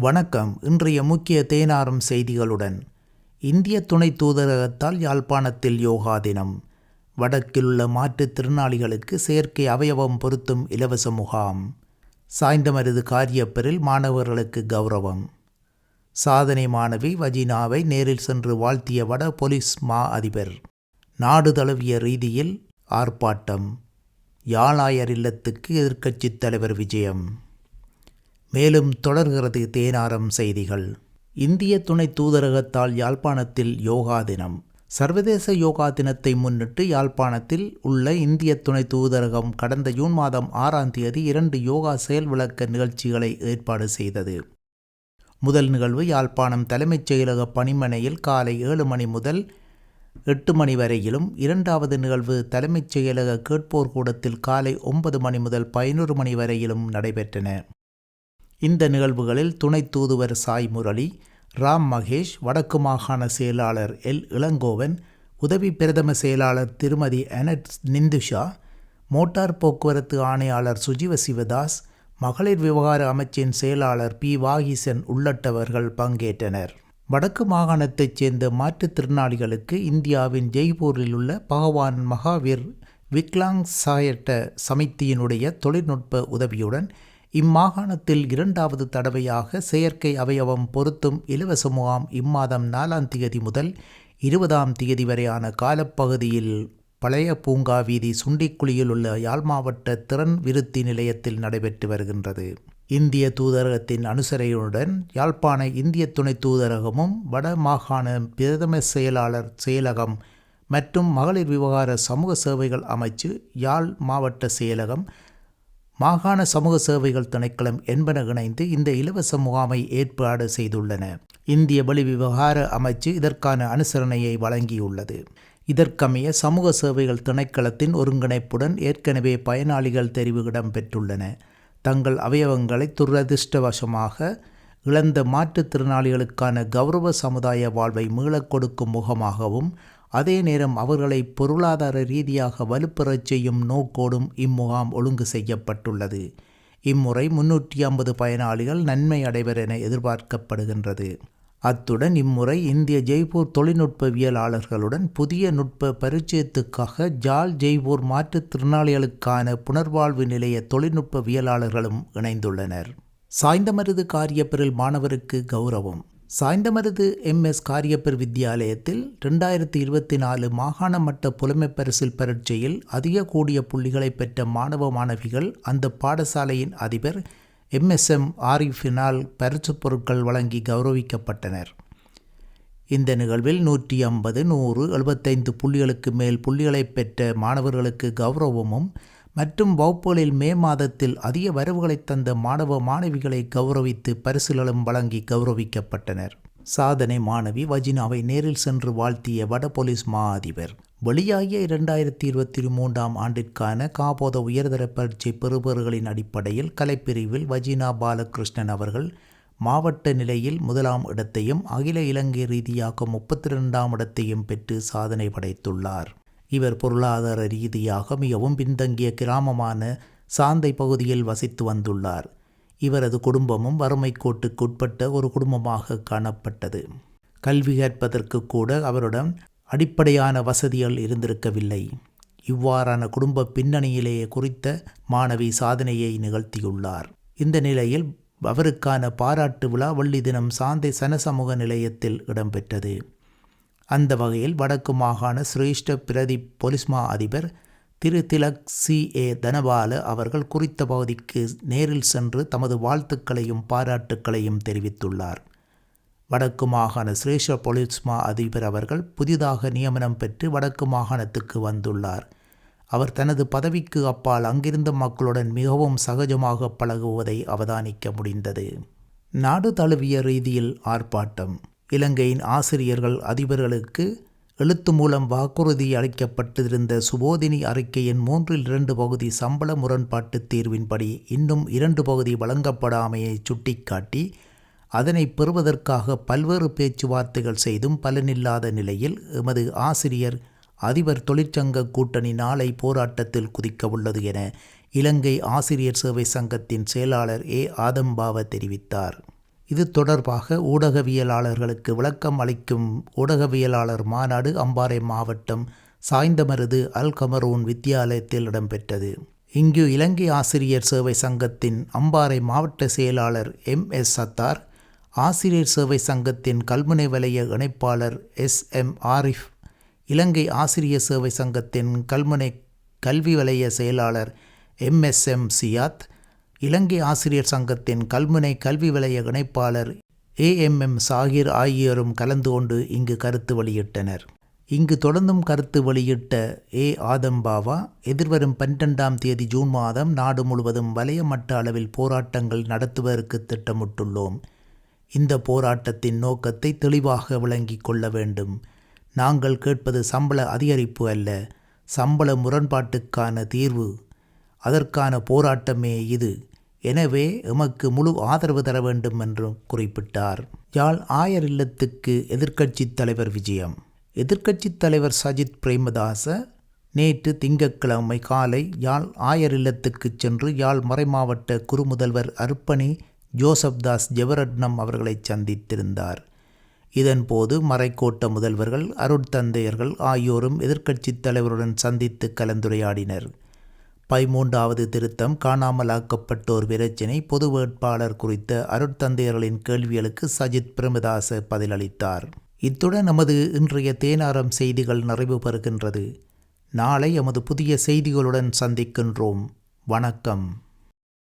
வணக்கம். இன்றைய முக்கிய தேனாரும் செய்திகளுடன் இந்திய துணை தூதரகத்தால் யாழ்ப்பாணத்தில் யோகா தினம். வடக்கிலுள்ள மாற்றுத்திறனாளிகளுக்கு செயற்கை அவயவம் பொருத்தும் இலவச முகாம். சாய்ந்தமருது காரியப்பரில் மாணவர்களுக்கு கௌரவம். சாதனை மாணவி வஜினாவை நேரில் சென்று வாழ்த்திய வட போலீஸ் மா அதிபர். நாடு தழுவிய ரீதியில் ஆர்ப்பாட்டம். யாழாயர் இல்லத்துக்கு எதிர்க்கட்சித் தலைவர் விஜயம். மேலும் தொடர்கிறது தேனாரம் செய்திகள். இந்திய துணை தூதரகத்தால் யாழ்ப்பாணத்தில் யோகா தினம். சர்வதேச யோகா தினத்தை முன்னிட்டு யாழ்ப்பாணத்தில் உள்ள இந்திய துணை தூதரகம் கடந்த ஜூன் மாதம் 6ஆம் தேதி 2 யோகா செயல் விளக்க நிகழ்ச்சிகளை ஏற்பாடு செய்தது. முதல் நிகழ்வு யாழ்ப்பாணம் தலைமைச் செயலக பணிமனையில் காலை 7 மணி முதல் 8 மணி வரையிலும், இரண்டாவது நிகழ்வு தலைமைச் செயலக கேட்போர் கூடத்தில் காலை 9 மணி முதல் 11 மணி வரையிலும் நடைபெற்றன. இந்த நிகழ்வுகளில் துணை தூதுவர் சாய் முரளி, ராம் மகேஷ், வடக்கு மாகாண செயலாளர் எல் இளங்கோவன், உதவி பிரதம செயலாளர் திருமதி அனட் நிந்துஷா, மோட்டார் போக்குவரத்து ஆணையாளர் சுஜீவ சிவதாஸ், மகளிர் விவகார அமைச்சின் செயலாளர் பி வாகிசன் உள்ளிட்டவர்கள் பங்கேற்றனர். வடக்கு மாகாணத்தைச் சேர்ந்த மாற்றுத்திறனாளிகளுக்கு இந்தியாவின் ஜெய்ப்பூரில் உள்ள பகவான் மகாவீர் விக்லாங் சாயட்ட சமித்தியினுடைய தொழில்நுட்ப உதவியுடன் இம்மாகாணத்தில் 2வது தடவையாக செயற்கை அவயவம் பொருத்தும் இலவச முகாம் இம்மாதம் 4ஆம் தேதி முதல் 20ஆம் தேதி வரையான காலப்பகுதியில் பழைய பூங்கா வீதி சுண்டிக்குழியில் உள்ள யாழ் மாவட்ட திறன் விருத்தி நிலையத்தில் நடைபெற்று வருகின்றது. இந்திய தூதரகத்தின் அனுசரணையுடன் யாழ்ப்பாண இந்திய துணை தூதரகமும் வட மாகாண பிரதம செயலாளர் செயலகம் மற்றும் மகளிர் விவகார சமூக சேவைகள் அமைச்சு, யாழ் மாவட்ட செயலகம், மாகாண சமூக சேவைகள் திணைக்களம் என்பன இணைந்து இந்த இலவச முகாமை ஏற்பாடு செய்துள்ளன. இந்திய வெளி விவகார அமைச்சு இதற்கான அனுசரணையை வழங்கியுள்ளது. இதற்கமைய சமூக சேவைகள் திணைக்களத்தின் ஒருங்கிணைப்புடன் ஏற்கனவே பயனாளிகள் தெரிவு இடம்பெற்றுள்ளன. தங்கள் அவயவங்களை துரதிர்ஷ்டவசமாக இழந்த மாற்றுத்திறனாளிகளுக்கான கௌரவ சமுதாய வாழ்வை மீளக் கொடுக்கும் முகமாகவும், அதே நேரம் அவர்களை பொருளாதார ரீதியாக வலுப்பெறச் செய்யும் நோக்கோடும் இம்முகாம் ஒழுங்கு செய்யப்பட்டுள்ளது. இம்முறை 350 பயனாளிகள் நன்மை அடைவர் என எதிர்பார்க்கப்படுகின்றது. அத்துடன் இம்முறை இந்திய ஜெய்ப்பூர் தொழில்நுட்பவியலாளர்களுடன் புதிய நுட்ப பரிச்சயத்துக்காக ஜாழ் ஜெய்ப்பூர் மாற்றுத்திறனாளிகளுக்கான புனர்வாழ்வு நிலைய தொழில்நுட்பவியலாளர்களும் இணைந்துள்ளனர். சாய்ந்தமருது காரியப்பரில் மாணவருக்கு கௌரவம். சாய்ந்தமருது MS காரியப்பர் வித்தியாலயத்தில் 2024 மாகாண மட்ட புலமைப் பரிசில் பரீட்சையில் அதிக கூடிய புள்ளிகளை பெற்ற மாணவ மாணவிகள் அந்த பாடசாலையின் அதிபர் MSM ஆரிஃபினால் பரிசு பொருட்கள் வழங்கி கௌரவிக்கப்பட்டனர். இந்த நிகழ்வில் 150, 100, 75 புள்ளிகளுக்கு மேல் புள்ளிகளை பெற்ற மாணவர்களுக்கு கௌரவமும் மற்றும் வகுப்புகளில் மே மாதத்தில் அதிக வரவுகளை தந்த மாணவ மாணவிகளை கௌரவித்து பரிசுகளும் வழங்கி கௌரவிக்கப்பட்டனர். சாதனை மாணவி வஜினாவை நேரில் சென்று வாழ்த்திய வட போலீஸ் மா அதிபர். வெளியாகிய 2023ஆம் ஆண்டிற்கான காபோத உயர்தர பரீட்சை பெறுபவர்களின் அடிப்படையில் கலைப்பிரிவில் வஜினா பாலகிருஷ்ணன் அவர்கள் மாவட்ட நிலையில் 1ஆம் இடத்தையும் அகில இலங்கை ரீதியாக 32ஆம் இடத்தையும் பெற்று சாதனை படைத்துள்ளார். இவர் பொருளாதார ரீதியாக மிகவும் பின்தங்கிய கிராமமான சாந்தை பகுதியில் வசித்து வந்துள்ளார். இவரது குடும்பமும் வறுமை கோட்டுக்கு உட்பட்ட ஒரு குடும்பமாக காணப்பட்டது. கல்வி கற்பதற்கு கூட அவரிடம் அடிப்படையான வசதிகள் இருந்திருக்கவில்லை. இவ்வாறான குடும்ப பின்னணியிலேயே குறித்த மாணவி சாதனையை நிகழ்த்தியுள்ளார். இந்த நிலையில் அவருக்கான பாராட்டு விழா வெள்ளி தினம் சாந்தை சனசமூக நிலையத்தில் இடம்பெற்றது. அந்த வகையில் வடக்கு மாகாண சிரேஷ்ட பிரதி பொலிஸ்மா அதிபர் திரு திலக் CA தனபால அவர்கள் குறித்த பகுதிக்கு நேரில் சென்று தமது வாழ்த்துக்களையும் பாராட்டுக்களையும் தெரிவித்துள்ளார். வடக்கு மாகாண சிரேஷ்ட பொலிஸ்மா அதிபர் அவர்கள் புதிதாக நியமனம் பெற்று வடக்கு மாகாணத்துக்கு வந்துள்ளார். அவர் தனது பதவிக்கு அப்பால் அங்கிருந்த மக்களுடன் மிகவும் சகஜமாக பழகுவதை அவதானிக்க முடிந்தது. நாடு தழுவிய ரீதியில் ஆர்ப்பாட்டம். இலங்கையின் ஆசிரியர்கள் அதிபர்களுக்கு எழுத்து மூலம் வாக்குறுதி அளிக்கப்பட்டிருந்த சுபோதினி அறிக்கையின் 3/2 பகுதி சம்பள முரண்பாட்டு தீர்வின்படி இன்னும் 2 பகுதி வழங்கப்படாமையை சுட்டிக்காட்டி அதனை பெறுவதற்காக பல்வேறு பேச்சுவார்த்தைகள் செய்தும் பலனில்லாத நிலையில் எமது ஆசிரியர் அதிபர் தொழிற்சங்க கூட்டணி நாளை போராட்டத்தில் குதிக்க உள்ளது என இலங்கை ஆசிரியர் சேவை சங்கத்தின் செயலாளர் ஆதம்பாவ தெரிவித்தார். இது தொடர்பாக ஊடகவியலாளர்களுக்கு விளக்கம் அளிக்கும் ஊடகவியலாளர் மாநாடு அம்பாறை மாவட்டம் சாய்ந்தமருது அல் கமரூன் வித்தியாலயத்தில் இடம்பெற்றது. இங்கு இலங்கை ஆசிரியர் சேவை சங்கத்தின் அம்பாறை மாவட்ட செயலாளர் MS சத்தார், ஆசிரியர் சேவை சங்கத்தின் கல்முனை வலய இணைப்பாளர் SM ஆரிஃப், இலங்கை ஆசிரியர் சேவை சங்கத்தின் கல்முனை கல்வி வலய செயலாளர் MSM சியாத், இலங்கை ஆசிரியர் சங்கத்தின் கல்முனை கல்வி வலய இணைப்பாளர் AMM சாகிர் ஆகியோரும் கலந்து கொண்டு இங்கு கருத்து வெளியிட்டனர். இங்கு தொடர்ந்தும் கருத்து வெளியிட்ட ஆதம் பாவா, எதிர்வரும் 12ஆம் தேதி ஜூன் மாதம் நாடு முழுவதும் வலய மட்ட அளவில் போராட்டங்கள் நடத்துவதற்கு திட்டமிட்டுள்ளோம். இந்த போராட்டத்தின் நோக்கத்தை தெளிவாக விளங்கிக் கொள்ள வேண்டும். நாங்கள் கேட்பது சம்பள அதிகரிப்பு அல்ல, சம்பள முரண்பாட்டுக்கான தீர்வு. அதற்கான போராட்டமே இது. எனவே எமக்கு முழு ஆதரவு தர வேண்டும் என்று குறிப்பிட்டார். யாழ் ஆயர் இல்லத்துக்கு எதிர்க்கட்சித் தலைவர் விஜயம். எதிர்க்கட்சித் தலைவர் சஜித் பிரேமதாச நேற்று திங்கட்கிழமை காலை யாழ் ஆயர் இல்லத்துக்கு சென்று யாழ் மறைமாவட்ட குறுமுதல்வர் அர்ப்பணி ஜோசப்தாஸ் ஜெவரட்னம் அவர்களை சந்தித்திருந்தார். இதன்போது மறைக்கோட்ட முதல்வர்கள், அருட்தந்தையர்கள் ஆகியோரும் எதிர்க்கட்சித் தலைவருடன் சந்தித்து கலந்துரையாடினர். 13வது திருத்தம், காணாமலாக்கப்பட்டோர் பிரச்சினை, பொது வேட்பாளர் குறித்த அருட்தந்தையர்களின் கேள்விகளுக்கு சஜித் பிரேமதாச பதிலளித்தார். இத்துடன் நமது இன்றைய தேனாரம் செய்திகள் நிறைவு பெறுகின்றது. நாளை எமது புதிய செய்திகளுடன் சந்திக்கின்றோம். வணக்கம்.